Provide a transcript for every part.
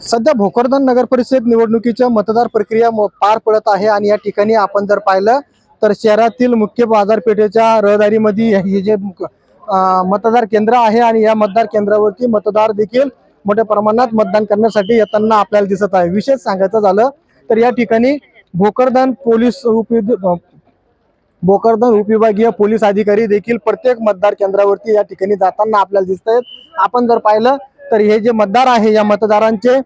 सध्या भोकरदन नगर परिषद निवडणुकीच्या मतदार प्रक्रिया पार पडत आहे आणि या ठिकाणी आपण जर पाहिलं तर शहरातील मुख्य बाजारपेठेच्या रहदारीमध्ये हे जे मतदार केंद्र आहे आणि या मतदार केंद्रावरती मतदार देखील मोठ्या प्रमाणात मतदान करण्यासाठी येताना आपल्याला दिसत आहे। विशेष सांगायचं झालं तर या ठिकाणी भोकरदन पोलीस भोकरदन उपविभागीय पोलीस अधिकारी देखील प्रत्येक मतदार केंद्रावरती या ठिकाणी जाताना आपल्याला दिसत आहेत। आपण जर पाहिलं तर हे जे मतदार आहे या मतदारांचे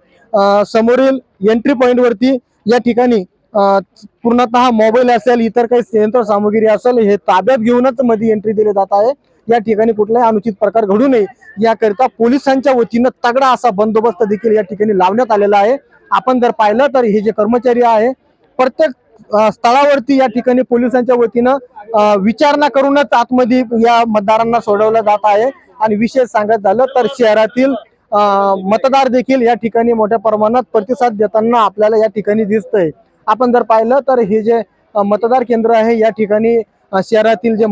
समोरील एंट्री पॉइंट वरती या ठिकाणी पूर्णतः मोबाईल असेल इतर काही यंत्र सामग्री असेल हे ताब्यात घेऊनच मध्ये एंट्री दिली जात आहे। या ठिकाणी कुठलाही अनुचित प्रकार घडू नये याकरिता पोलिसांच्या वतीनं तगडा असा बंदोबस्त देखील या ठिकाणी लावण्यात आलेला आहे। आपण जर पाहिलं तर हे जे कर्मचारी आहे प्रत्येक स्थळावरती या ठिकाणी पोलिसांच्या वतीनं विचारणा करूनच आतमध्ये या मतदारांना सोडवलं जात आहे। आणि विशेष सांगत झालं तर शहरातील मतदार देखील या ठिकाणी मोठ्या प्रमाणात प्रतिसाद देताना आपल्याला या ठिकाणी दिसतंय। आपण जर पाहिलं तर हे जे मतदार केंद्र आहे या ठिकाणी शहरातील जे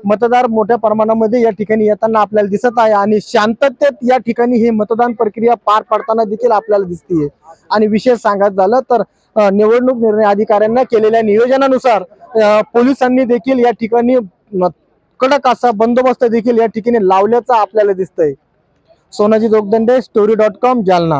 मतदार मोठ्या प्रमाणामध्ये या ठिकाणी येताना आपल्याला दिसत आहे आणि शांततेत या ठिकाणी ही मतदान प्रक्रिया पार पडताना देखील आपल्याला दिसतीये। आणि विशेष सांगायचं झालं तर निवडणूक निर्णय अधिकाऱ्यांना केलेल्या नियोजनानुसार पोलिसांनी देखील या ठिकाणी कडक असा बंदोबस्त देखील या ठिकाणी लावल्याचं आपल्याला दिसतंय। सोनाजी जोगदंडे story.com जालना।